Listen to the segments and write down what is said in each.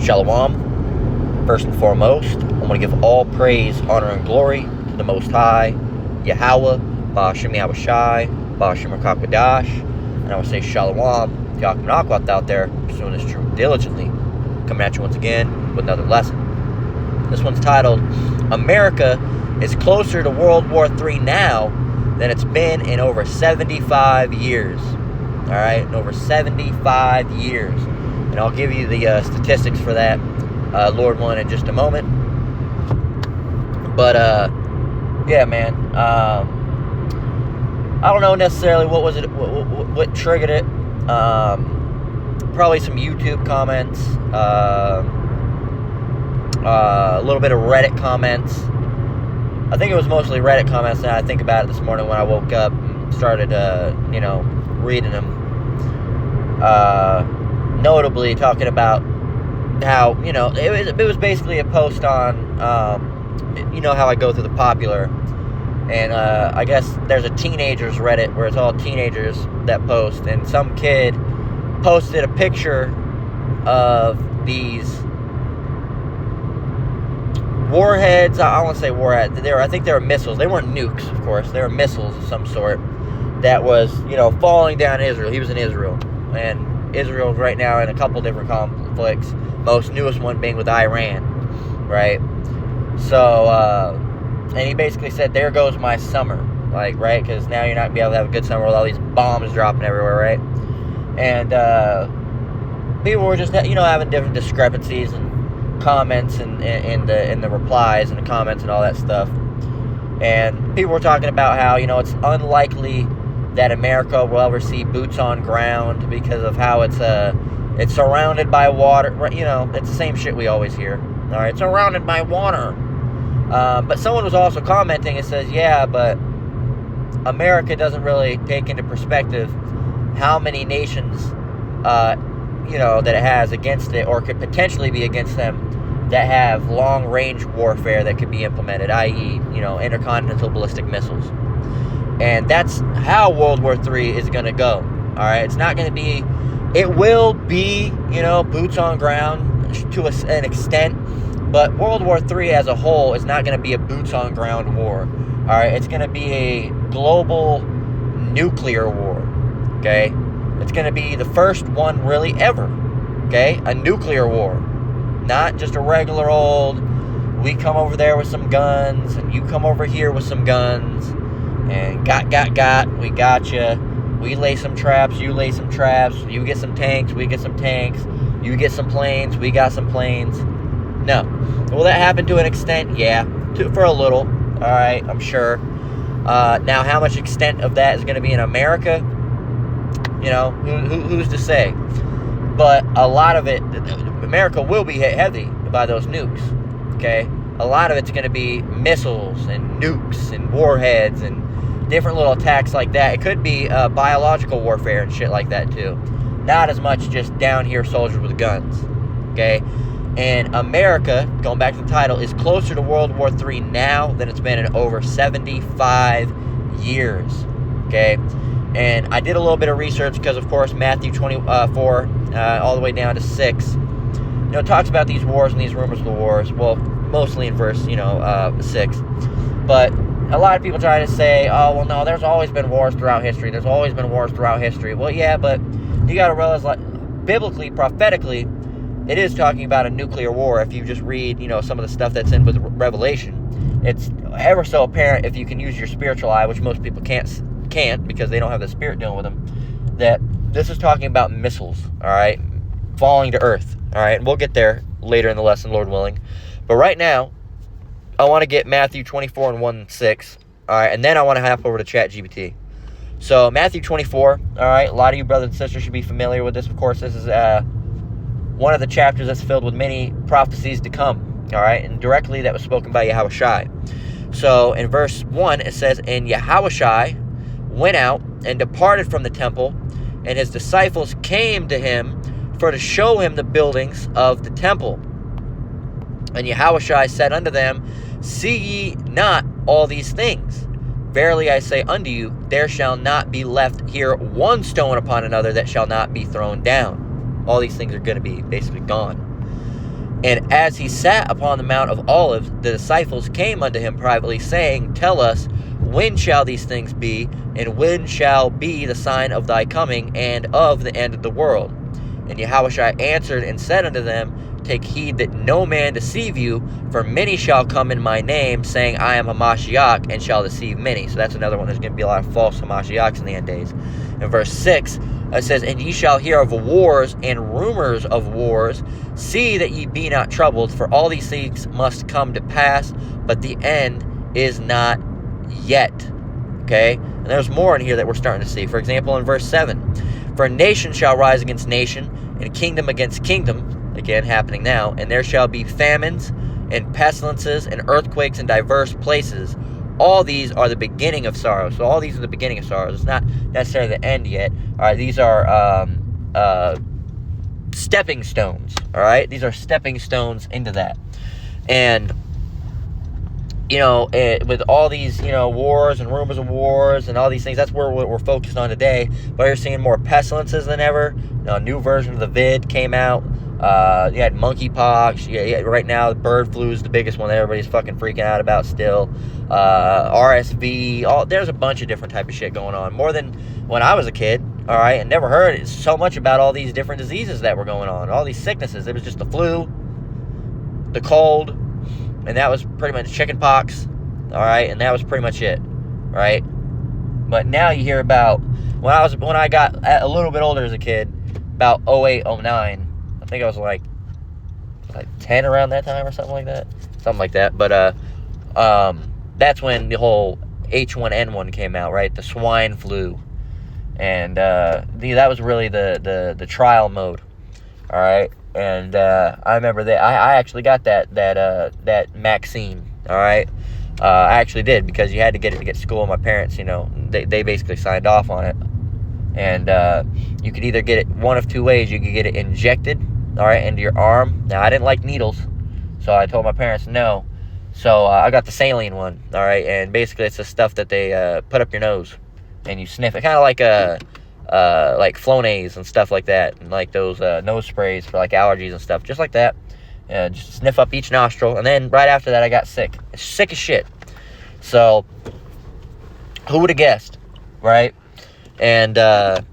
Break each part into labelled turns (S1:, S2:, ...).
S1: Shalom. First and foremost, I want to give all praise, honor, and glory to the Most High, Yahweh, Ba'ashem Yahushai, Ba'ashem Rakakadash, and I want to say Shalom to Yakum Nakwat out there, pursuing this truth diligently. Coming at you once again with another lesson. This one's titled, America is closer to World War III now than it's been in over 75 years. Alright, in over 75 years. And I'll give you the statistics for that, Lord willing, in just a moment. But, yeah, man. I don't know necessarily what triggered it. Probably some YouTube comments. A little bit of Reddit comments. I think it was mostly Reddit comments. Now I think about it this morning when I woke up and started, reading them. Notably talking about how, it was basically a post on, how I go through the popular. And I guess there's a teenagers Reddit where it's all teenagers that post. And some kid posted a picture of these warheads. I don't want to say warheads. I think they were missiles. They weren't nukes, of course. They were missiles of some sort that was, falling down Israel. He was in Israel. And Israel's right now in a couple different conflicts. Most newest one being with Iran, right? So, and he basically said, there goes my summer. Like, right? Because now you're not going to be able to have a good summer with all these bombs dropping everywhere, right? And people were just, having different discrepancies and comments and in the replies and the comments and all that stuff. And people were talking about how, it's unlikely that America will ever see boots on ground because of how it's surrounded by water. It's the same shit we always hear. All right, it's surrounded by water. But someone was also commenting and says, yeah, but America doesn't really take into perspective how many nations, that it has against it or could potentially be against them that have long-range warfare that could be implemented, i.e., intercontinental ballistic missiles. And that's how World War III is going to go. All right, it's not going to be. It will be, boots on ground to an extent, but World War III as a whole is not going to be a boots on ground war. All right, it's going to be a global nuclear war. Okay, it's going to be the first one really ever. Okay, a nuclear war, not just a regular old. We come over there with some guns, and you come over here with some guns. And we got you. We lay some traps, you lay some traps. You get some tanks, we get some tanks. You get some planes, we got some planes. No. Will that happen to an extent? Yeah. For a little. Alright, I'm sure. Now, how much extent of that is going to be in America? Who's to say? But a lot of it, America will be hit heavy by those nukes. Okay? A lot of it's going to be missiles and nukes and warheads and different little attacks like that. It could be biological warfare and shit like that too. Not as much just down here soldiers with guns. Okay? And America, going back to the title, is closer to World War III now than it's been in over 75 years. Okay? And I did a little bit of research because, of course, Matthew 24, all the way down to 6, talks about these wars and these rumors of the wars. Well, mostly in verse, 6. But a lot of people try to say, oh, well, no, there's always been wars throughout history. There's always been wars throughout history. Well, yeah, but you got to realize, like, biblically, prophetically, it is talking about a nuclear war. If you just read, some of the stuff that's in with Revelation, it's ever so apparent if you can use your spiritual eye, which most people can't because they don't have the Spirit dealing with them, that this is talking about missiles, all right, falling to earth, all right? And we'll get there later in the lesson, Lord willing. But right now, I want to get Matthew 24 and 1-6, all right, and then I want to hop over to ChatGPT. So Matthew 24, all right, a lot of you brothers and sisters should be familiar with this. Of course, this is one of the chapters that's filled with many prophecies to come, all right, and directly that was spoken by Yahushai. So in verse 1, it says, and Yahushai went out and departed from the temple, and his disciples came to him for to show him the buildings of the temple. And Yahushua said unto them, see ye not all these things? Verily I say unto you, there shall not be left here one stone upon another that shall not be thrown down. All these things are going to be basically gone. And as he sat upon the Mount of Olives, the disciples came unto him privately, saying, Tell us, when shall these things be, and when shall be the sign of thy coming, and of the end of the world? And Yahushua answered and said unto them, Take heed that no man deceive you, for many shall come in my name, saying, I am Hamashiach, and shall deceive many. So that's another one. There's going to be a lot of false Hamashiachs in the end days. In verse 6, it says, And ye shall hear of wars and rumors of wars. See that ye be not troubled, for all these things must come to pass, but the end is not yet. Okay? And there's more in here that we're starting to see. For example, in verse 7, For nation shall rise against nation, and kingdom against kingdom, again happening now, and there shall be famines, and pestilences, and earthquakes in diverse places. All these are the beginning of sorrow. So all these are the beginning of sorrows. It's not necessarily the end yet. All right, these are stepping stones. All right, these are stepping stones into that. And with all these, wars and rumors of wars and all these things, that's where we're focused on today. But you're seeing more pestilences than ever. A new version of the vid came out. You had monkeypox. Yeah, right now, the bird flu is the biggest one that everybody's fucking freaking out about still. RSV. There's a bunch of different type of shit going on. More than when I was a kid, all right, and never heard so much about all these different diseases that were going on. All these sicknesses. It was just the flu, the cold, and that was pretty much chicken pox, all right, and that was pretty much it, right? But now you hear about, when I got a little bit older as a kid, about 08, 09, I think I was like 10 around that time or something like that. But that's when the whole H1N1 came out, right? The swine flu, and that was really the trial mode, all right. And I remember that I actually got that vaccine, all right. I actually did, because you had to get it to get to school. My parents, they basically signed off on it. And you could either get it one of two ways. You could get it injected, all right, into your arm. Now, I didn't like needles, so I told my parents no. So I got the saline one, all right, and basically it's the stuff that they put up your nose, and you sniff it, kind of like like Flonase and stuff like that, and like those nose sprays for like allergies and stuff, just like that. Just sniff up each nostril, and then right after that I got sick. Sick as shit. So who would have guessed, right? And so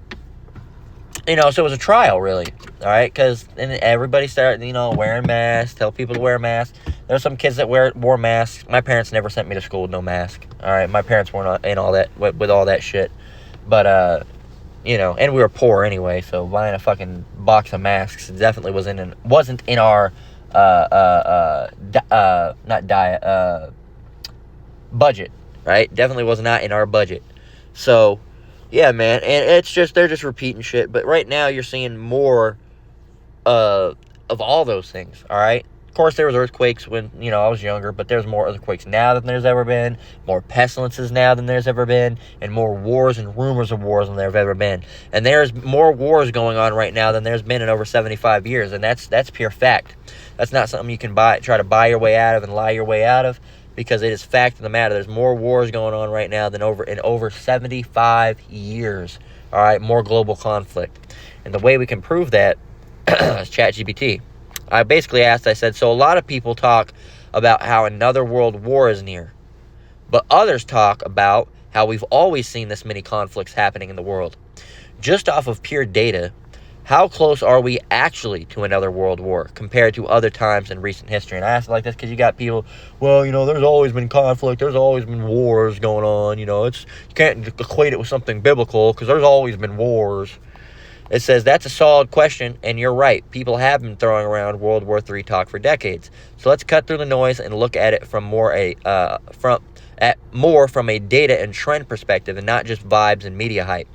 S1: it was a trial, really, all right, because everybody started, wearing masks, tell people to wear masks. There were some kids that wore masks. My parents never sent me to school with no mask, all right. My parents weren't in all that, with all that shit. But and we were poor anyway, so buying a fucking box of masks definitely wasn't in our not diet, budget, right? Definitely was not in our budget. So yeah, man, and it's just, they're just repeating shit. But right now you're seeing more of all those things, all right? Of course, there was earthquakes when, I was younger, but there's more earthquakes now than there's ever been, more pestilences now than there's ever been, and more wars and rumors of wars than there have ever been. And there's more wars going on right now than there's been in over 75 years, and that's pure fact. That's not something you can try to buy your way out of and lie your way out of, because it is fact of the matter. There's more wars going on right now than in over 75 years, all right, more global conflict. And the way we can prove that is ChatGPT. I basically asked, I said, so a lot of people talk about how another world war is near, but others talk about how we've always seen this many conflicts happening in the world. Just off of pure data, how close are we actually to another world war compared to other times in recent history? And I asked it like this because you got people, well, there's always been conflict, there's always been wars going on, you can't equate it with something biblical because there's always been wars. It says that's a solid question, and you're right. People have been throwing around World War III talk for decades. So let's cut through the noise and look at it from more from a data and trend perspective, and not just vibes and media hype.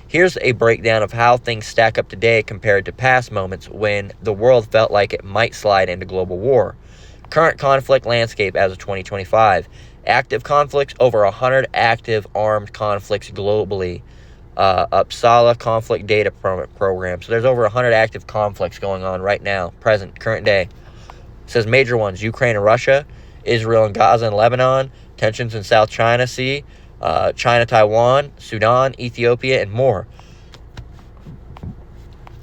S1: Here's a breakdown of how things stack up today compared to past moments when the world felt like it might slide into global war. Current conflict landscape as of 2025. Active conflicts, over 100 active armed conflicts globally. Uppsala conflict data program. So there's over 100 active conflicts going on right now, present, current day. It says major ones: Ukraine and Russia, Israel and Gaza and Lebanon, tensions in South China Sea, China, Taiwan, Sudan, Ethiopia, and more.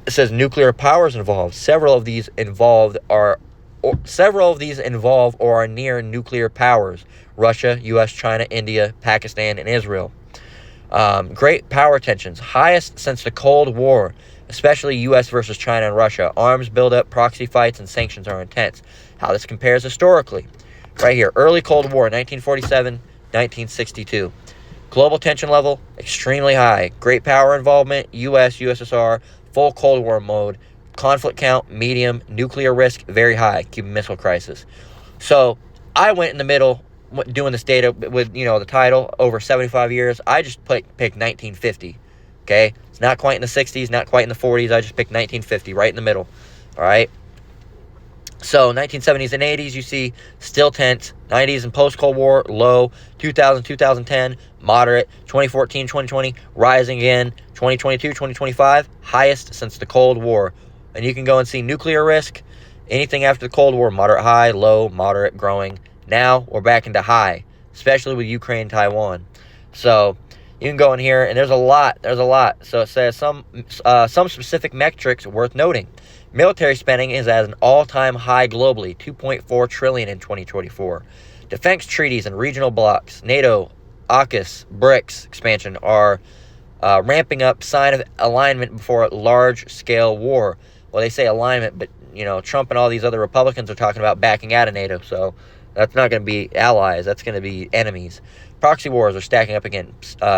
S1: It says nuclear powers involved. Several of these involved are several of these involve or are near nuclear powers: Russia, U.S., China, India, Pakistan, and Israel. Great power tensions, highest since the Cold War, especially U.S. versus China and Russia. Arms buildup, proxy fights, and sanctions are intense. How this compares historically. Right here, early Cold War, 1947, 1962. Global tension level, extremely high. Great power involvement, U.S., USSR, full Cold War mode. Conflict count, medium. Nuclear risk, very high. Cuban Missile Crisis. So, I went in the middle doing this data with, the title, over 75 years. I just picked 1950, okay? It's not quite in the 60s, not quite in the 40s. I just picked 1950, right in the middle, all right? So 1970s and 80s, you see still tense. 90s and post-Cold War, low. 2000, 2010, moderate. 2014, 2020, rising again. 2022, 2025, highest since the Cold War. And you can go and see nuclear risk. Anything after the Cold War, moderate, high, low, moderate, growing. Now we're back into high, especially with Ukraine, Taiwan. So you can go in here, and there's a lot. So it says some specific metrics worth noting. Military spending is at an all-time high globally, $2.4 trillion in 2024. Defense treaties and regional blocs, NATO, AUKUS, BRICS expansion are ramping up, sign of alignment before a large-scale war. Well, they say alignment, but Trump and all these other Republicans are talking about backing out of NATO, so that's not going to be allies. That's going to be enemies. Proxy wars are stacking up again.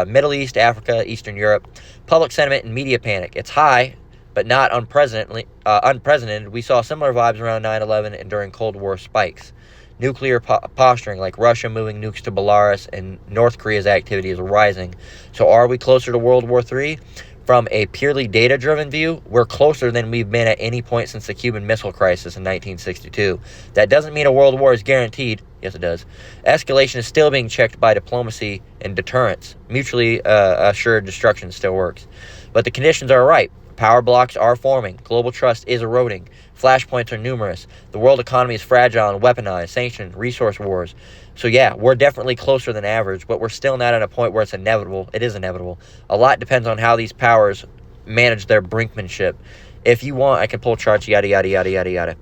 S1: Middle East, Africa, Eastern Europe. Public sentiment and media panic. It's high, but not unprecedented. We saw similar vibes around 9/11 and during Cold War spikes. Nuclear posturing, like Russia moving nukes to Belarus and North Korea's activity is rising. So are we closer to World War III? From a purely data-driven view, we're closer than we've been at any point since the Cuban Missile Crisis in 1962. That doesn't mean a world war is guaranteed. Yes, it does. Escalation is still being checked by diplomacy and deterrence. Mutually assured destruction still works. But the conditions are right. Power blocks are forming. Global trust is eroding. Flashpoints are numerous. The world economy is fragile and weaponized. Sanctions, resource wars. So yeah, we're definitely closer than average, but we're still not at a point where it's inevitable. It is inevitable. A lot depends on how these powers manage their brinkmanship. If you want, I can pull charts, yada, yada, yada, yada, yada.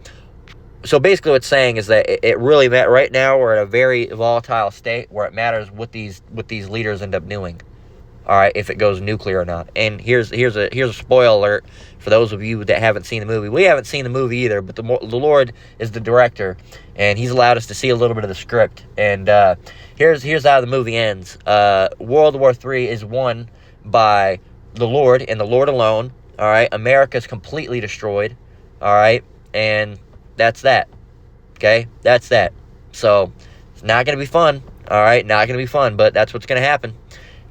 S1: So basically what it's saying is that it really right now we're at a very volatile state where it matters what these leaders end up doing. All right, if it goes nuclear or not. And here's a spoiler alert for those of you that haven't seen the movie. We haven't seen the movie either, but the Lord is the director, and He's allowed us to see a little bit of the script. And here's how the movie ends. World War III is won by the Lord and the Lord alone. All right, America's completely destroyed. All right, and that's that. Okay, that's that. So it's not gonna be fun. All right, not gonna be fun, but that's what's gonna happen.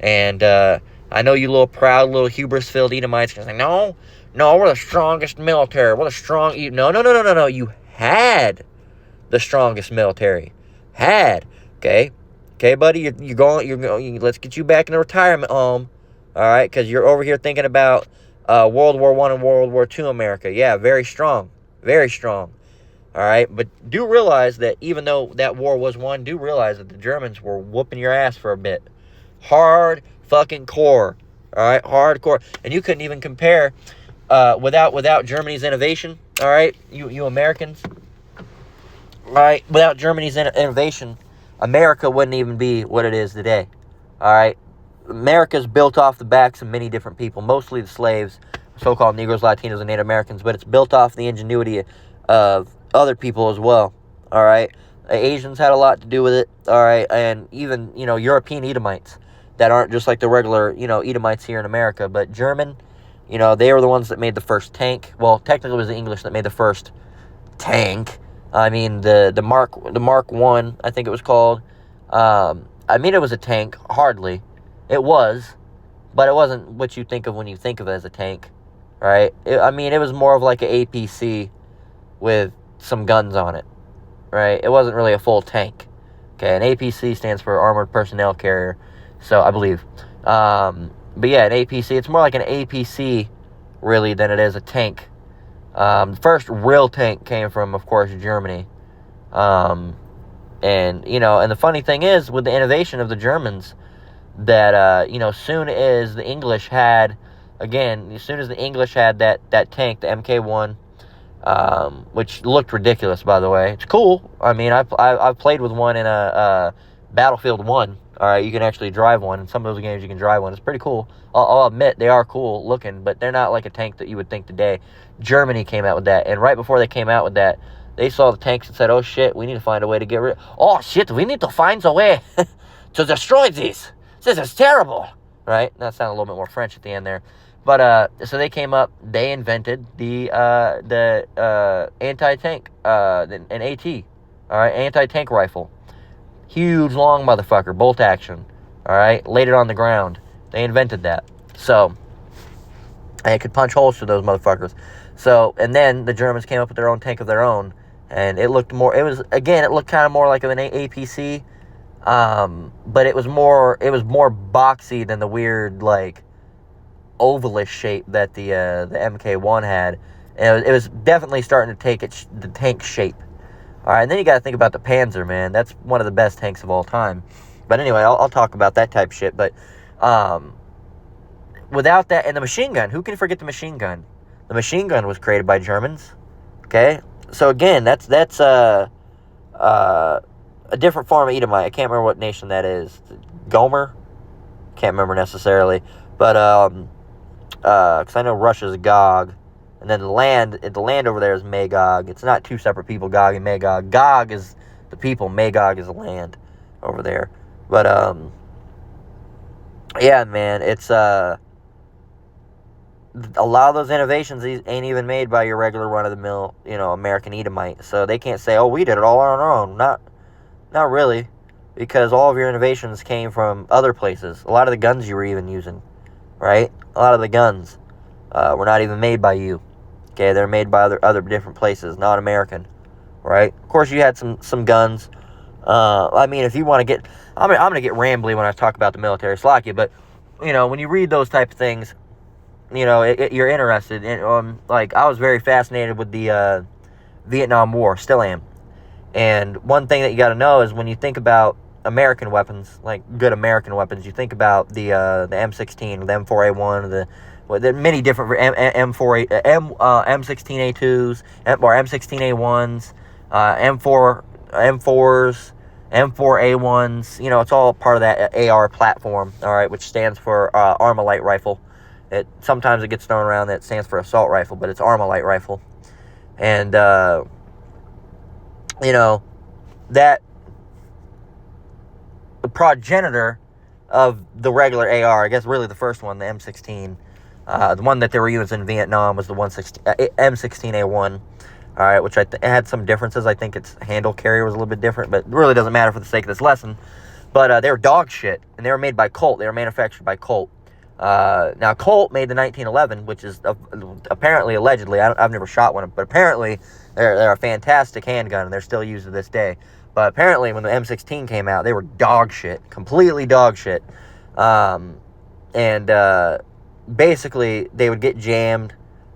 S1: And I know you little proud, little hubris-filled Edomites can say, no, we're the strongest military. We're the strong... No. You had the strongest military. Okay, buddy, you're going. Let's get you back in the retirement home. All right, because you're over here thinking about World War I and World War II America. Yeah, very strong. Very strong. All right, but do realize that even though that war was won, do realize that the Germans were whooping your ass for a bit. Hard fucking core. All right, hardcore. And you couldn't even compare without Germany's innovation. All right, you Americans. All right, without Germany's innovation, America wouldn't even be what it is today. All right, America's built off the backs of many different people, mostly the slaves, so-called Negroes, Latinos, and Native Americans, but it's built off the ingenuity of other people as well. All right, Asians had a lot to do with it. All right, and even European Edomites that aren't just like the regular Edomites here in America, but German. They were the ones that made the first tank. Well, technically it was the English that made the first tank. I mean, the Mark 1, I think it was called. I mean, it was a tank, hardly. It was, but it wasn't what you think of when you think of it as a tank, right? It was more of like an APC with some guns on it, right? It wasn't really a full tank. Okay, an APC stands for Armored Personnel Carrier, so I believe. But yeah, an APC, it's more like an APC, really, than it is a tank. The first real tank came from, of course, Germany. And the funny thing is, with the innovation of the Germans, that, soon as the English had that tank, the MK1, which looked ridiculous, by the way. It's cool. I mean, I've played with one in a Battlefield 1. All right, you can actually drive one. In some of those games, you can drive one. It's pretty cool. I'll admit, they are cool looking, but they're not like a tank that you would think today. Germany came out with that, and right before they came out with that, they saw the tanks and said, oh, shit, we need to find a way to get rid of... Oh, shit, we need to find a way to destroy these. This is terrible. Right? That sounded a little bit more French at the end there. But, so they came up, they invented the anti-tank, an AT, all right, anti-tank rifle. Huge, long motherfucker, bolt action, all right, laid it on the ground. They invented that. So, and it could punch holes through those motherfuckers. So, and then the Germans came up with their own tank of their own, and it looked more, it looked kind of more like an APC, but it was more boxy than the weird, like, ovalish shape that the MK1 had. And it was definitely starting to take the tank shape. All right, and then you got to think about the Panzer, man. That's one of the best tanks of all time. But anyway, I'll talk about that type of shit. But without that, and the machine gun, who can forget the machine gun? The machine gun was created by Germans. Okay, so again, that's a different form of Edomite. I can't remember what nation that is. Gomer? Can't remember necessarily. But because I know Russia's Gog, and then the land over there is Magog. It's not two separate people, Gog and Magog. Gog is the people, Magog is the land over there. But yeah, man, it's a lot of those innovations ain't even made by your regular run-of-the-mill, American Edomite. So they can't say, oh, we did it all on our own. Not really, because all of your innovations came from other places. A lot of the guns you were even using, right? A lot of the guns were not even made by you. Okay, they're made by other different places, not American, right? Of course, you had some guns. I mean, if you want to get, I'm gonna get rambly when I talk about the military, Slovakia, but when you read those type of things, you're interested. In, like, I was very fascinated with the Vietnam War, still am. And one thing that you got to know is when you think about American weapons, like good American weapons, you think about the M16, the M4A1, the many different M16A2s, or M16A1s, M4s, M4A1s. It's all part of that AR platform, all right, which stands for Armalite rifle. Sometimes it gets thrown around that it stands for assault rifle, but it's Armalite rifle. And that the progenitor of the regular AR, I guess really the first one, the M16, the one that they were using in Vietnam was the M16A1, all right, which it had some differences. I think its handle carrier was a little bit different, but it really doesn't matter for the sake of this lesson. But they were dog shit, and they were made by Colt. They were manufactured by Colt. Now, Colt made the 1911, which is apparently, allegedly, I've never shot one, but apparently they're a fantastic handgun, and they're still used to this day. But apparently, when the M16 came out, they were dog shit, completely dog shit. Basically, they would get jammed.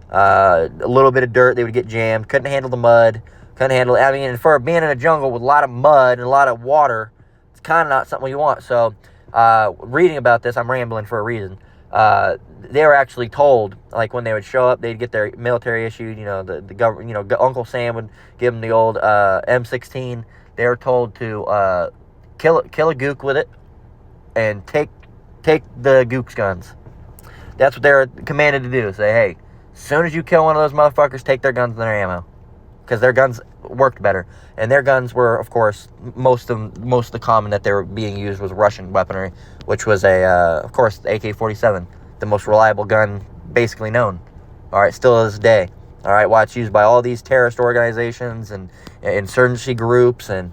S1: A little bit of dirt, they would get jammed. Couldn't handle the mud. And for being in a jungle with a lot of mud and a lot of water, it's kind of not something you want. So, reading about this, I'm rambling for a reason. They were actually told, like when they would show up, they'd get their military issued. The government. Uncle Sam would give them the old M16. They were told to kill a gook with it and take the gook's guns. That's what they were commanded to do. Say, hey, as soon as you kill one of those motherfuckers, take their guns and their ammo, because their guns worked better. And their guns were, of course, most of the common that they were being used was Russian weaponry, which was of course, the AK-47, the most reliable gun basically known. All right, still to this day. All right, why it's used by all these terrorist organizations and insurgency groups, and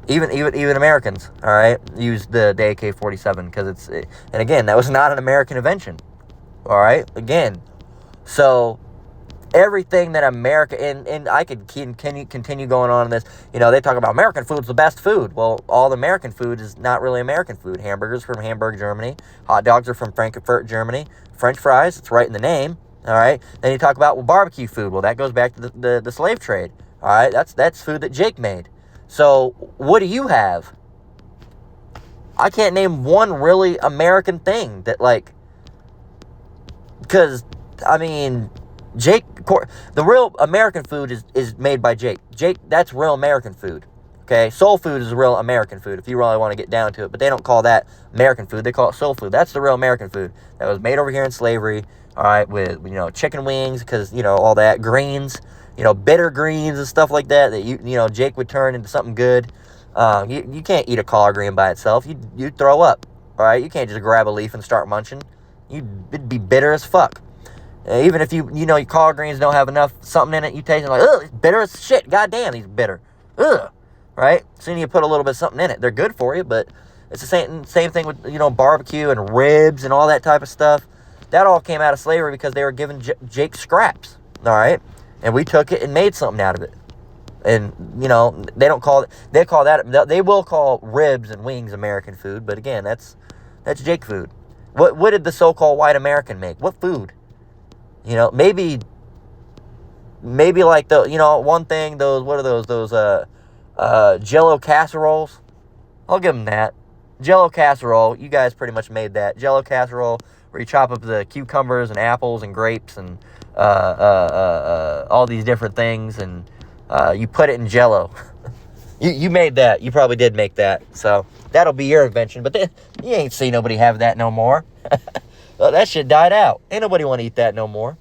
S1: even Americans. All right, use the AK-47 because and again, that was not an American invention. All right, again, so everything that America, and I could continue going on in this. They talk about American food's the best food. Well, all the American food is not really American food. Hamburgers from Hamburg, Germany. Hot dogs are from Frankfurt, Germany. French fries, it's right in the name. All right. Then you talk about barbecue food. Well, that goes back to the slave trade. All right. That's food that Jake made. So what do you have? I can't name one really American thing that, like, because I mean, Jake The real American food is made by Jake. Jake, that's real American food. Okay, soul food is real American food if you really want to get down to it. But they don't call that American food. They call it soul food. That's the real American food that was made over here in slavery. All right, with chicken wings, because all that greens, bitter greens and stuff like that Jake would turn into something good. You can't eat a collard green by itself. You throw up. All right, you can't just grab a leaf and start munching. It'd be bitter as fuck. Even if your collard greens don't have enough something in it, you taste it like, ugh, it's bitter as shit. Goddamn, these bitter. Ugh. Right? So you put a little bit of something in it. They're good for you, but it's the same thing with, barbecue and ribs and all that type of stuff. That all came out of slavery because they were giving Jake scraps. All right? And we took it and made something out of it. And, they will call ribs and wings American food, but again, that's Jake food. What did the so-called white American make? What food? Maybe like one thing, what are those Jell-O casseroles. I'll give them that. Jell-O casserole, you guys pretty much made that. Jell-O casserole, where you chop up the cucumbers and apples and grapes and all these different things, and you put it in Jell-O. you made that. You probably did make that. So that'll be your invention. But you ain't see nobody have that no more. Well, that shit died out. Ain't nobody want to eat that no more.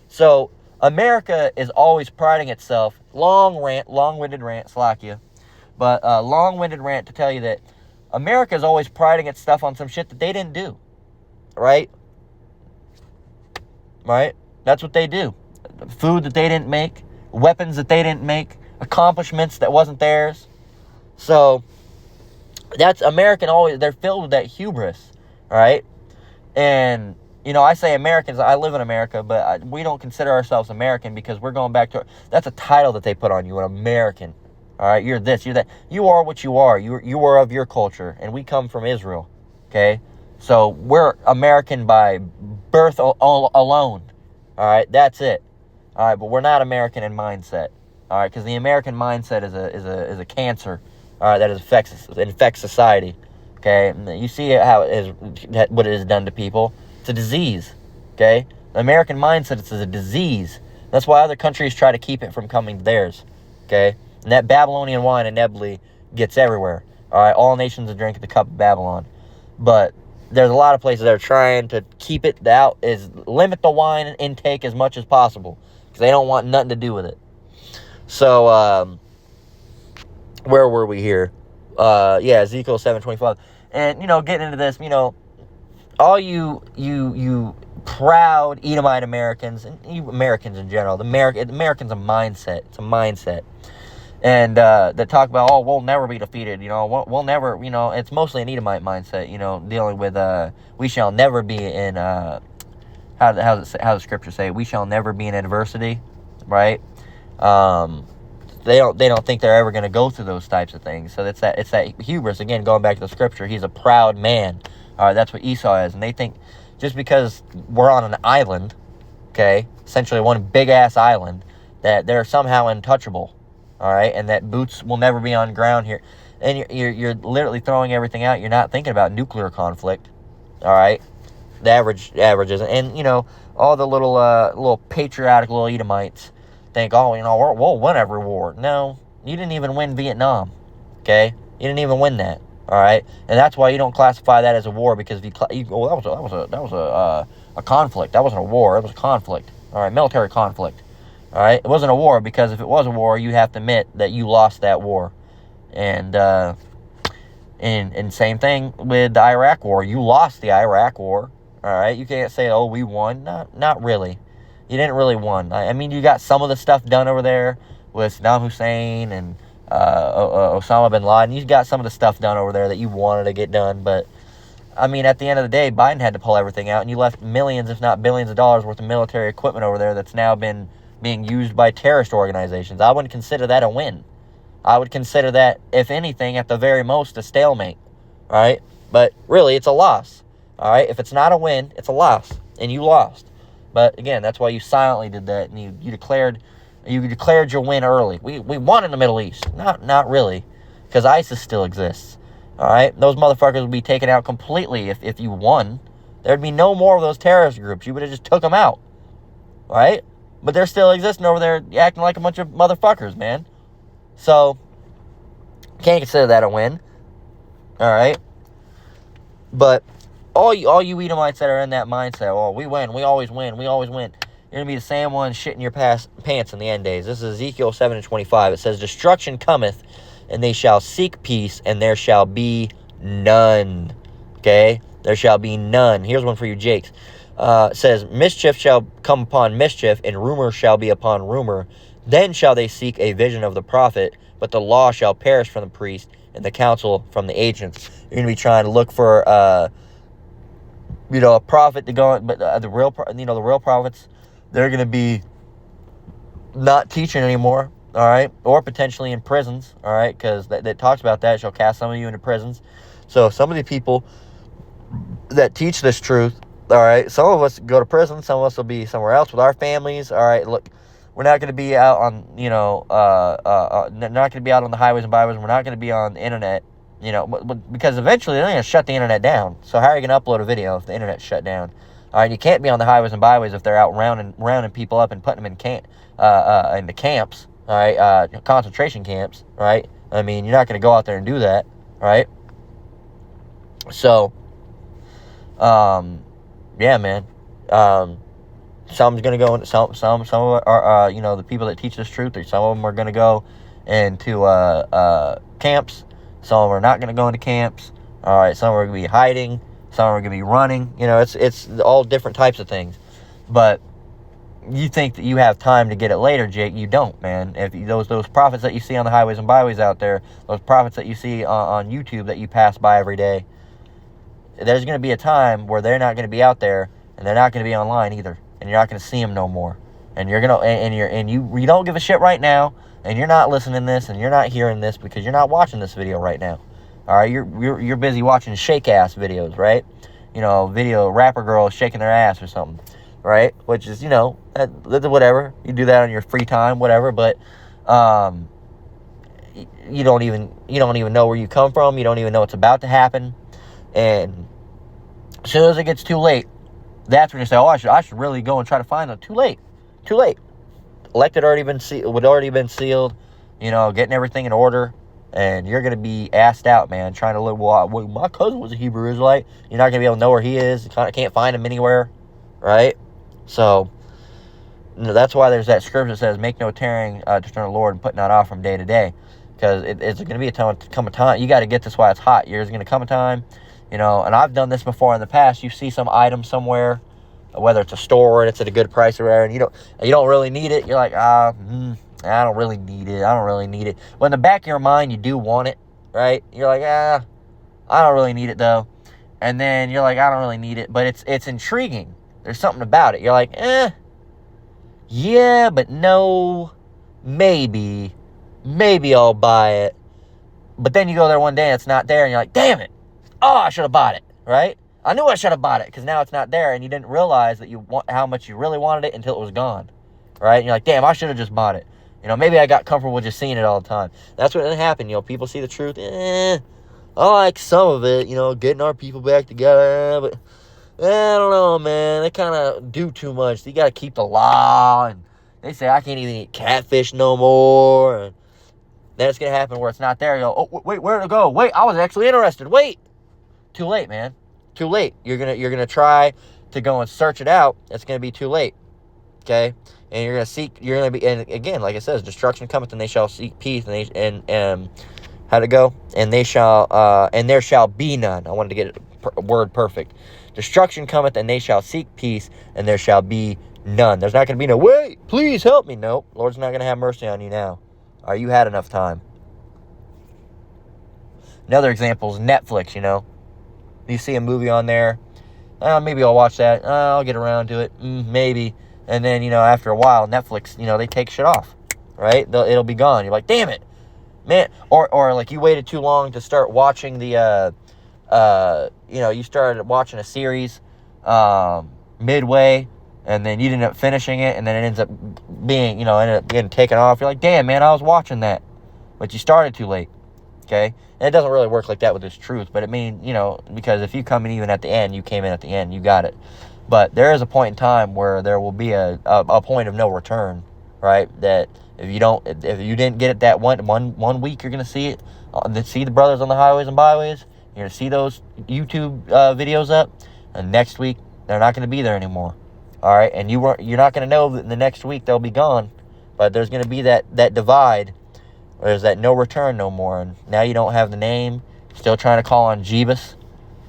S1: So America is always priding itself. Long-winded rant, Slovakia. But long-winded rant to tell you that America is always priding its stuff on some shit that they didn't do. Right? Right? That's what they do. Food that they didn't make. Weapons that they didn't make. Accomplishments that wasn't theirs. So, that's American always. They're filled with that hubris. Right? And, I say Americans. I live in America, but we don't consider ourselves American because we're going back to. That's a title that they put on you, an American. All right, you're this, you're that. You are what you are. You are of your culture, and we come from Israel. Okay, so we're American by birth alone. All right, that's it. All right, but we're not American in mindset. All right, because the American mindset is a cancer. All right, that infects society. Okay, and you see how it is, what it has done to people. It's a disease. Okay, the American mindset is a disease. That's why other countries try to keep it from coming to theirs. Okay. And that Babylonian wine inevitably gets everywhere. All right, all nations are drinking the cup of Babylon. But there's a lot of places that are trying to keep it out, limit the wine intake as much as possible. Because they don't want nothing to do with it. So, where were we here? Ezekiel 7:25. And, getting into this, all you proud Edomite Americans, and you Americans in general, Americans a mindset. It's a mindset. And that talk about, we'll never be defeated, we'll never, it's mostly an Edomite mindset, dealing with, we shall never be in, how does the scripture say, we shall never be in adversity, right? They don't think they're ever going to go through those types of things. So it's that hubris, again, going back to the scripture, he's a proud man. All right, that's what Esau is. And they think just because we're on an island, okay, essentially one big-ass island, that they're somehow untouchable. All right, and that boots will never be on ground here, and you're literally throwing everything out. You're not thinking about nuclear conflict. All right, the averages, and all the little patriotic little Edomites think, we'll win every war. No, you didn't even win Vietnam. Okay, you didn't even win that. All right, and that's why you don't classify that as a war, because that was a conflict. That wasn't a war. It was a conflict. All right, military conflict. All right, it wasn't a war, because if it was a war, you have to admit that you lost that war. And same thing with the Iraq War. You lost the Iraq War. All right, you can't say, we won. Not really. You didn't really win. I mean, you got some of the stuff done over there with Saddam Hussein and Osama bin Laden. You got some of the stuff done over there that you wanted to get done, but I mean, at the end of the day, Biden had to pull everything out, and you left millions, if not billions of dollars worth of military equipment over there that's now been being used by terrorist organizations. I wouldn't consider that a win. I would consider that, if anything, at the very most, a stalemate. All right? But really, it's a loss. All right? If it's not a win, it's a loss. And you lost. But again, that's why you silently did that, and you declared your win early. We won in the Middle East. Not really. Because ISIS still exists. All right? Those motherfuckers would be taken out completely if you won. There'd be no more of those terrorist groups. You would have just took them out. Right? But they're still existing over there acting like a bunch of motherfuckers, man. So, can't consider that a win. All right? But all you Edomites that are in that mindset, oh, we win, we always win, you're going to be the same one shitting your pants in the end days. This is Ezekiel 7:25. It says, destruction cometh, and they shall seek peace, and there shall be none. Okay? There shall be none. Here's one for you, Jakes. It says, mischief shall come upon mischief, and rumor shall be upon rumor. Then shall they seek a vision of the prophet, but the law shall perish from the priest, and the counsel from the ancients. You're going to be trying to look for, a prophet to go on, but the real prophets, they're going to be not teaching anymore, all right, or potentially in prisons, all right, because that talks about that. It shall cast some of you into prisons. So some of the people that teach this truth, all right, some of us go to prison, some of us will be somewhere else with our families, all right, look, we're not going to be out on, not going to be out on the highways and byways, we're not going to be on the internet, because eventually they're going to shut the internet down. So how are you going to upload a video if the internet's shut down? All right, you can't be on the highways and byways if they're out rounding people up and putting them in into camps, all right, concentration camps, right? I mean, you're not going to go out there and do that, right? So, yeah, man. Some's going to go into some are the people that teach this truth, some of them are going to go into camps. Some of them are not going to go into camps. All right, some are going to be hiding. Some are going to be running. It's all different types of things. But you think that you have time to get it later, Jake. You don't, man. If those prophets that you see on the highways and byways out there, those prophets that you see on YouTube that you pass by every day, there's going to be a time where they're not going to be out there, and they're not going to be online either, and you're not going to see them no more. And you're gonna you don't give a shit right now, and you're not listening to this, and you're not hearing this because you're not watching this video right now. All right, you're busy watching shake ass videos, right? Video rapper girls shaking their ass or something, right? Which is whatever, you do that on your free time, whatever. But you don't even know where you come from. You don't even know what's about to happen. And as soon as it gets too late, that's when you say, oh, I should really go and try to find them. Too late. Elected already been sealed, getting everything in order, and you're going to be assed out, man, trying to live. Well, my cousin was a Hebrew Israelite. You're not going to be able to know where he is. You can't find him anywhere, right? So, that's why there's that scripture that says, make no tearing to turn the Lord and put not off from day to day, because it's going to be a time. You got to get this while it's hot. There's going to come a time, and I've done this before in the past. You see some item somewhere, whether it's a store and it's at a good price or whatever, and you don't really need it. You're like, I don't really need it. But in the back of your mind, you do want it, right? You're like, I don't really need it though. And then you're like, I don't really need it, but it's intriguing. There's something about it. You're like, yeah, but no, maybe I'll buy it. But then you go there one day and it's not there, and you're like, damn it. Oh, I should have bought it, right? I knew I should have bought it because now it's not there, and you didn't realize that how much you really wanted it until it was gone, right? And you're like, damn, I should have just bought it. Maybe I got comfortable with just seeing it all the time. That's what happened. People see the truth. I like some of it, getting our people back together, but I don't know, man. They kind of do too much. You got to keep the law, and they say I can't even eat catfish no more. And then it's gonna happen where it's not there. You go, oh wait, where did it go? Wait, I was actually interested. Wait, too late, man. Too late. You're gonna try to go and search it out. It's gonna be too late. Okay, and you're gonna be, and again, like it says, destruction cometh, and they shall seek peace, and how'd it go? And they shall, and there shall be none. I wanted to get a word perfect. Destruction cometh, and they shall seek peace, and there shall be none. There's not gonna be no, wait, please help me. Nope, Lord's not gonna have mercy on you now. All right, you had enough time. Another example is Netflix. You see a movie on there, maybe I'll watch that. I'll get around to it, maybe. And then, after a while, Netflix, they take shit off, right? It'll be gone. You're like, damn it, man. Or like you waited too long to start watching the, you started watching a series midway, and then you ended up finishing it, and then it ends up being, ended up getting taken off. You're like, damn, man, I was watching that. But you started too late, okay? And it doesn't really work like that with this truth, but it means, because if you come in even at the end, you came in at the end, you got it. But there is a point in time where there will be a point of no return, right? That if you didn't get it that one week, you're gonna see it. See the brothers on the highways and byways. You're gonna see those YouTube videos up, and next week they're not gonna be there anymore. All right, and you're not gonna know that the next week they'll be gone, but there's gonna be that divide. There's that no return no more, and now you don't have the name. Still trying to call on Jebus,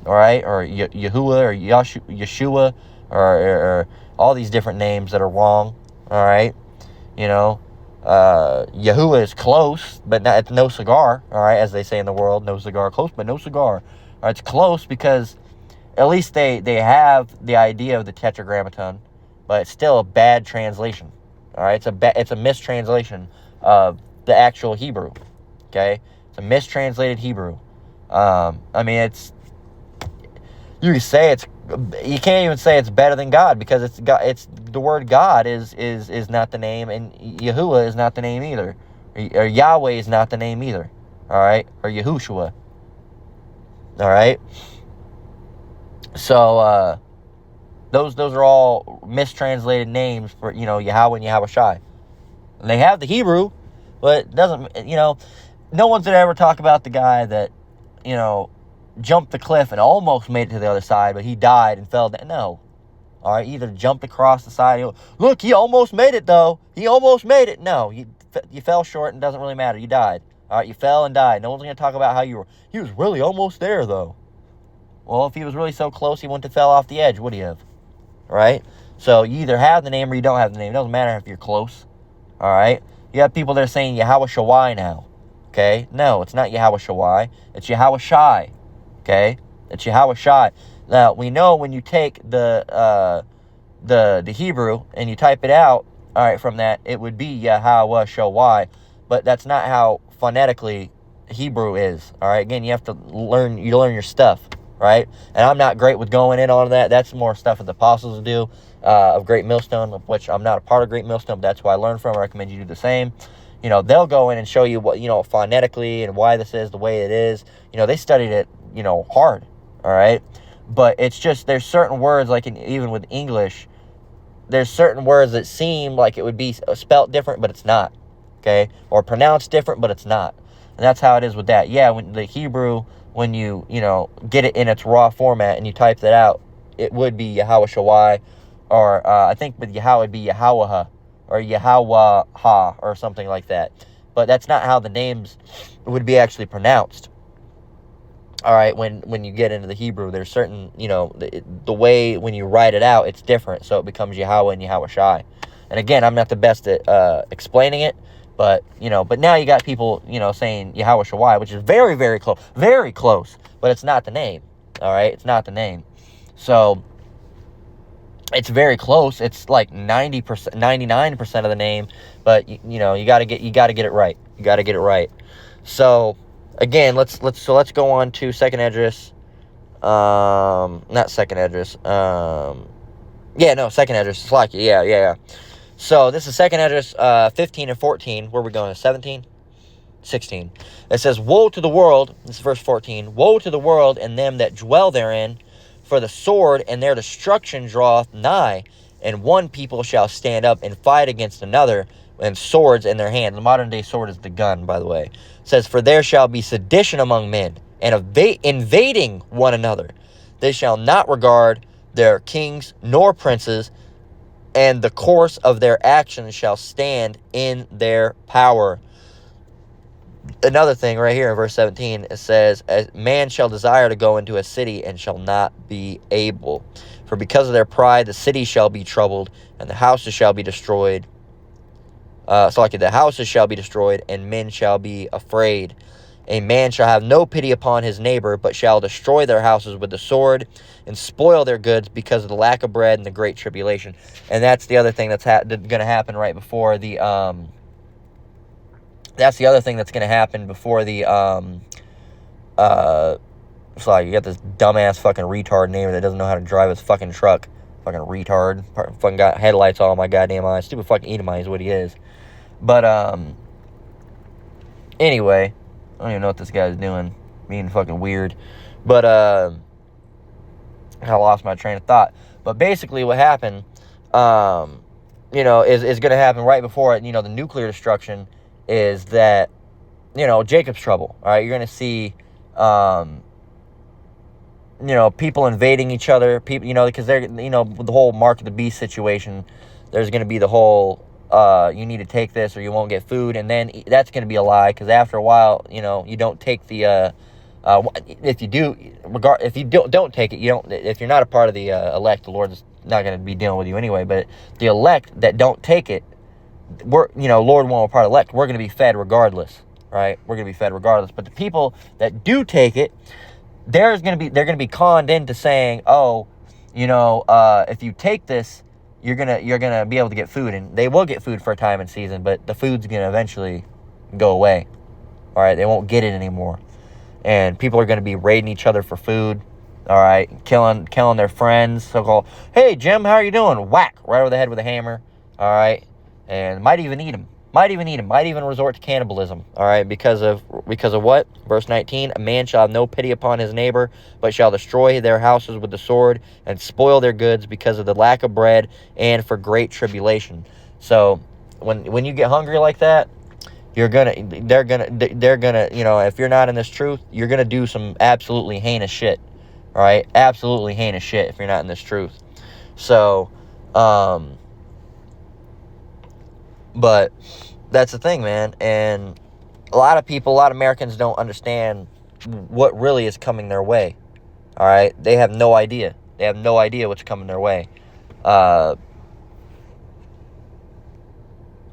S1: all right, or Yahuwah, or Yeshua, or all these different names that are wrong, all right. Yahuwah is close, but it's no cigar, all right, as they say in the world, no cigar, close, but no cigar. All right, it's close because at least they have the idea of the Tetragrammaton, but it's still a bad translation, all right. It's a mistranslation of the actual Hebrew, okay. It's a mistranslated Hebrew. You can't even say it's better than God, because it's the word God is not the name, and Yahuwah is not the name either, or Yahweh is not the name either, all right, or Yahushua, all right. So those are all mistranslated names for Yahweh and Yahweh Shai. And they have the Hebrew, but it doesn't no one's gonna ever talk about the guy that jumped the cliff and almost made it to the other side, but he died and fell down. No. All right, either jumped across the side. Look, he almost made it, though. He almost made it. No, you fell short, and it doesn't really matter. You died. All right, you fell and died. No one's going to talk about how he was really almost there, though. Well, if he was really so close, he wouldn't have fell off the edge, would he have? All right? So you either have the name or you don't have the name. It doesn't matter if you're close. All right? You have people that are saying Yahweh Shawai now. Okay? No, it's not Yahweh Shawai. It's Yahweh Shai. Okay, it's Yahweh Shai. Now we know when you take the Hebrew and you type it out, all right, from that it would be Yahweh Shawai, but that's not how phonetically Hebrew is. All right, again, you have to learn your stuff, right? And I'm not great with going in on that. That's more stuff that the apostles do of Great Millstone, of which I'm not a part of Great Millstone, but that's who I learned from. I recommend you do the same. They'll go in and show you what phonetically and why this is the way it is. They studied it hard, all right? But it's just, there's certain words, like even with English, there's certain words that seem like it would be spelt different, but it's not, okay? Or pronounced different, but it's not. And that's how it is with that. Yeah, when the Hebrew, when you get it in its raw format and you type that out, it would be Yahweh Shawai, or I think with Yahweh it'd be Yahweh, or Yahweh or something like that. But that's not how the names would be actually pronounced. All right, when you get into the Hebrew, there's certain, the way when you write it out, it's different. So it becomes Yahweh and Yahweh Shai. And again, I'm not the best at explaining it, but now you got people, saying Yahweh Shawai, which is very, very close, but it's not the name. All right, it's not the name. So it's very close. It's like 90%, 99% of the name, but you got to get it right. You got to get it right. So again, let's go on to second Esdras. Not second Esdras. Second Esdras. It's like yeah. So this is second Esdras 15 and 14. Where are we going? 17? 16. It says, "Woe to the world," this is verse 14, "Woe to the world and them that dwell therein, for the sword and their destruction draweth nigh, and one people shall stand up and fight against another, and swords in their hand." The modern day sword is the gun, by the way. It says, "For there shall be sedition among men, and invading one another. They shall not regard their kings nor princes, and the course of their actions shall stand in their power." Another thing right here in verse 17, it says, "A man shall desire to go into a city and shall not be able. For because of their pride, the city shall be troubled, and the houses shall be destroyed." The houses shall be destroyed, and men shall be afraid. "A man shall have no pity upon his neighbor, but shall destroy their houses with the sword, and spoil their goods because of the lack of bread and the great tribulation." And that's the other thing that's going to happen right before the that's the other thing that's going to happen before the, it's like you got this dumbass fucking retard neighbor that doesn't know how to drive his fucking truck. Fucking retard. Fucking got headlights all on my goddamn eyes. Stupid fucking Edomite is what he is. But, anyway, I don't even know what this guy's doing. Being fucking weird. But, I lost my train of thought. But basically what happened, is going to happen right before it, the nuclear destruction, is that, Jacob's trouble. All right, you're going to see, people invading each other, people, because they're, the whole mark of the beast situation, there's going to be the whole, you need to take this or you won't get food. And then that's going to be a lie, because after a while, you don't take the, if you don't take it, if you're not a part of the elect, the Lord's not going to be dealing with you anyway. But the elect that don't take it, Lord won't be part of the elect. We're going to be fed regardless, right? We're going to be fed regardless. But the people that do take it, they're going to be conned into saying, if you take this, you're gonna be able to get food, and they will get food for a time and season, but the food's gonna eventually go away. All right, they won't get it anymore, and people are gonna be raiding each other for food. All right, killing their friends. So-called, hey Jim, how are you doing? Whack right over the head with a hammer. All right, and might even eat him. Might even resort to cannibalism. All right, because of what? Verse 19, a man shall have no pity upon his neighbor, but shall destroy their houses with the sword and spoil their goods because of the lack of bread and for great tribulation. So when you get hungry like that, they're gonna, if you're not in this truth, you're gonna do some absolutely heinous shit. All right, absolutely heinous shit if you're not in this truth. So, but that's the thing, man. And a lot of Americans don't understand what really is coming their way. All right, they have no idea. They have no idea what's coming their way. I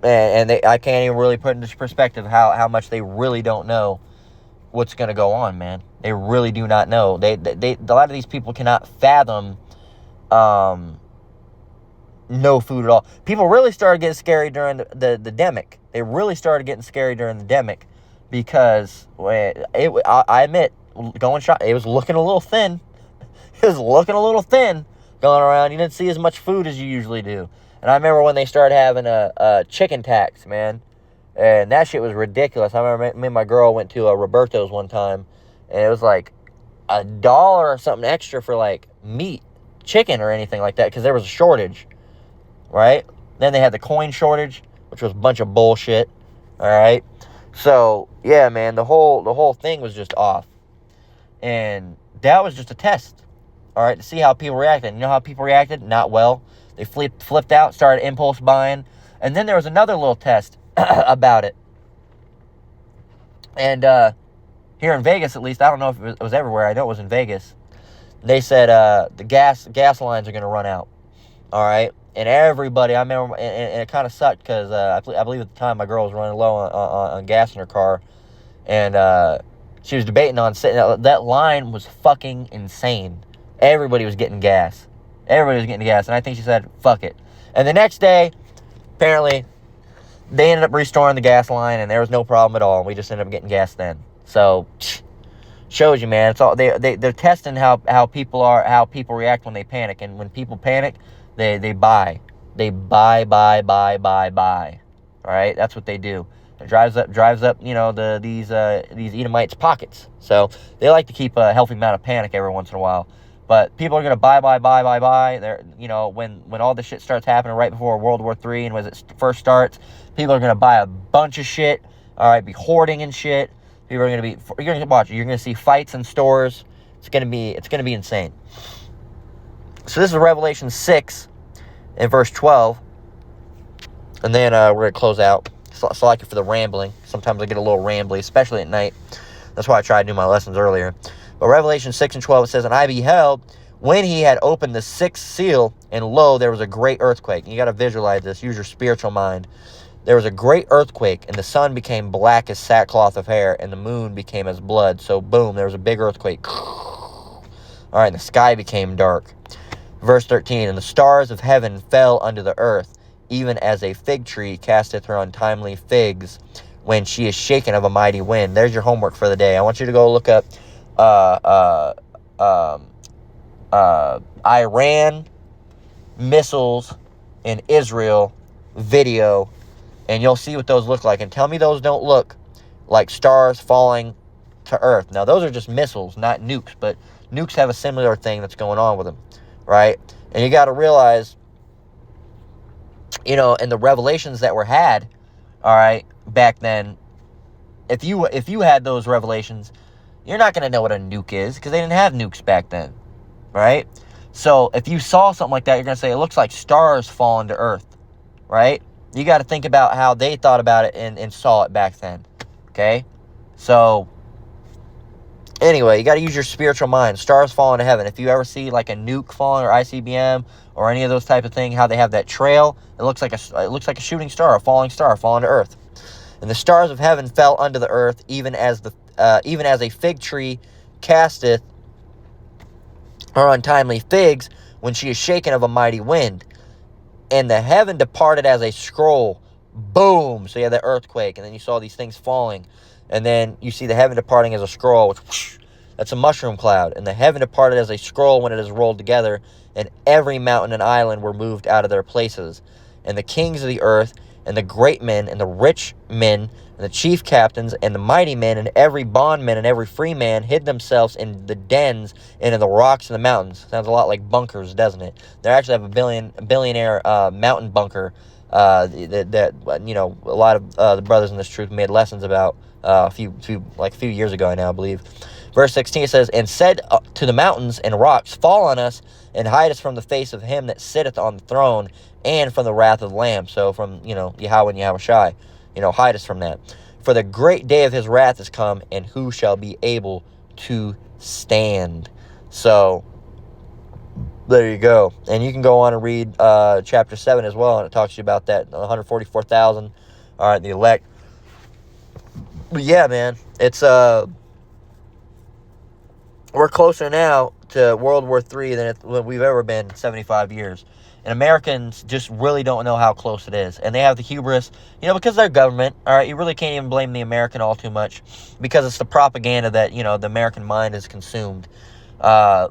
S1: can't even really put into perspective how much they really don't know what's going to go on, man. They really do not know. A lot of these people cannot fathom no food at all. People really started getting scary during the demic. They really started getting scary during the demic, because I admit, going shop, it was looking a little thin. It was looking a little thin going around. You didn't see as much food as you usually do. And I remember when they started having a chicken tax, man, and that shit was ridiculous. I remember me and my girl went to Roberto's one time, and it was like $1 or something extra for like meat, chicken or anything like that, because there was a shortage. Right? Then they had the coin shortage, which was a bunch of bullshit. All right? So, yeah, man, the whole thing was just off. And that was just a test. All right? To see how people reacted. You know how people reacted? Not well. They flipped out, started impulse buying. And then there was another little test about it. And here in Vegas, at least, I don't know if it was everywhere. I know it was in Vegas. They said the gas lines are going to run out. All right? And everybody, I remember, and it kind of sucked, because I believe at the time my girl was running low on gas in her car, and she was debating on sitting. That line was fucking insane. Everybody was getting gas. And I think she said, fuck it. And the next day, apparently, they ended up restoring the gas line, and there was no problem at all. We just ended up getting gas then. So, shows you, man. It's all they're testing how people react when they panic, and when people panic, They buy. They buy. All right, that's what they do. It drives up, these Edomites' pockets. So they like to keep a healthy amount of panic every once in a while. But people are gonna buy. They're, when all this shit starts happening right before World War III, and when it first starts, people are gonna buy a bunch of shit. All right, be hoarding and shit. People are gonna be. You're gonna watch. You're gonna see fights in stores. It's gonna be insane. So this is Revelation 6 and verse 12. And then we're going to close out. So like it for the rambling. Sometimes I get a little rambly, especially at night. That's why I try to do my lessons earlier. But Revelation 6 and 12, it says, and I beheld when he had opened the sixth seal, and lo, there was a great earthquake. And you got to visualize this. Use your spiritual mind. There was a great earthquake, and the sun became black as sackcloth of hair, and the moon became as blood. So boom, there was a big earthquake. All right, and the sky became dark. Verse 13, and the stars of heaven fell unto the earth, even as a fig tree casteth her untimely figs when she is shaken of a mighty wind. There's your homework for the day. I want you to go look up Iran missiles in Israel video, and you'll see what those look like. And tell me those don't look like stars falling to earth. Now, those are just missiles, not nukes, but nukes have a similar thing that's going on with them. Right? And you got to realize, in the revelations that were had, all right, back then, if you had those revelations, you're not going to know what a nuke is because they didn't have nukes back then, right? So if you saw something like that, you're going to say it looks like stars falling to Earth, right? You got to think about how they thought about it and saw it back then, okay? So anyway, you got to use your spiritual mind. Stars falling to heaven. If you ever see like a nuke falling or ICBM or any of those type of things, how they have that trail, it looks like a shooting star, a falling star falling to Earth. And the stars of heaven fell unto the earth, even as a fig tree casteth her untimely figs when she is shaken of a mighty wind. And the heaven departed as a scroll. Boom! So you had that earthquake, and then you saw these things falling. And then you see the heaven departing as a scroll. Which, whoosh, that's a mushroom cloud. And the heaven departed as a scroll when it is rolled together, and every mountain and island were moved out of their places. And the kings of the earth, and the great men, and the rich men, and the chief captains, and the mighty men, and every bondman, and every free man hid themselves in the dens and in the rocks and the mountains. Sounds a lot like bunkers, doesn't it? They actually have a billionaire mountain bunker that a lot of the brothers in this truth made lessons about a few years ago now, I believe. Verse 16 says, and said to the mountains and rocks, fall on us, and hide us from the face of him that sitteth on the throne, and from the wrath of the Lamb. So from, Yahweh and Yahweh Shai, hide us from that. For the great day of his wrath is come, and who shall be able to stand? So, there you go. And you can go on and read chapter 7 as well, and it talks to you about that, 144,000, all right, the elect. But yeah, man, it's, we're closer now to World War III than we've ever been in 75 years. And Americans just really don't know how close it is. And they have the hubris, because they're government, all right? You really can't even blame the American all too much because it's the propaganda that, the American mind is consumed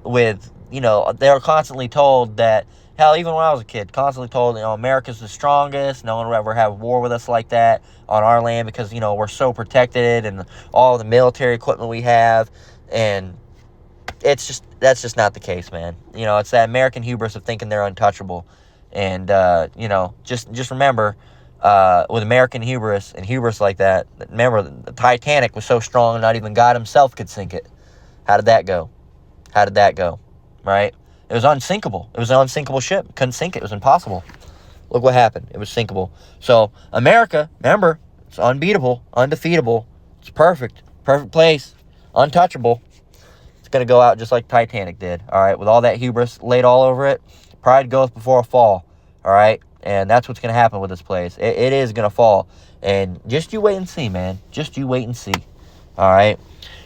S1: with, they're constantly told that, hell, even when I was a kid, constantly told, America's the strongest. No one will ever have war with us like that on our land because, we're so protected and all the military equipment we have. And that's just not the case, man. It's that American hubris of thinking they're untouchable. And, just remember, with American hubris and hubris like that, remember, the Titanic was so strong, not even God himself could sink it. How did that go? Right? It was unsinkable. It was an unsinkable ship. Couldn't sink it. It was impossible. Look what happened. It was sinkable. So, America, remember, it's unbeatable, undefeatable. It's perfect. Perfect place. Untouchable. Going to go out just like Titanic did, all right, with all that hubris laid all over it. Pride goeth before a fall, all right, and that's what's going to happen with this place. It is going to fall, and just you wait and see, man. Just you wait and see, all right.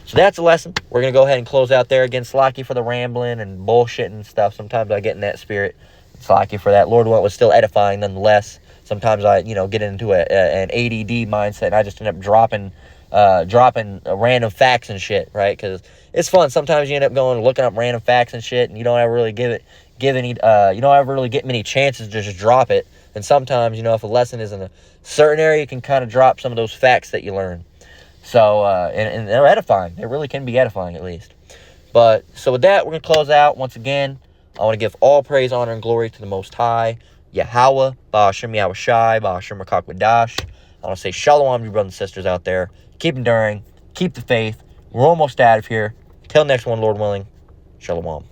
S1: So that's a lesson. We're going to go ahead and close out there. Again, slack you for the rambling and bullshit and stuff. Sometimes I get in that spirit. Slack you for that. Lord willing, was still edifying nonetheless. Sometimes I, get into an ADD mindset, and I just end up dropping random facts and shit, right? Because it's fun. Sometimes you end up going looking up random facts and shit, and you don't ever really get many chances to just drop it. And sometimes, if a lesson is in a certain area, you can kind of drop some of those facts that you learn. So, and they're edifying. They really can be edifying, at least. But, so with that, we're going to close out. Once again, I want to give all praise, honor, and glory to the Most High, Yahweh, Ba'ashem Yahweh Shai, Ba'ashem Rakak Wadash. I want to say shalom to you brothers and sisters out there. Keep enduring. Keep the faith. We're almost out of here. Till next one, Lord willing. Shalom.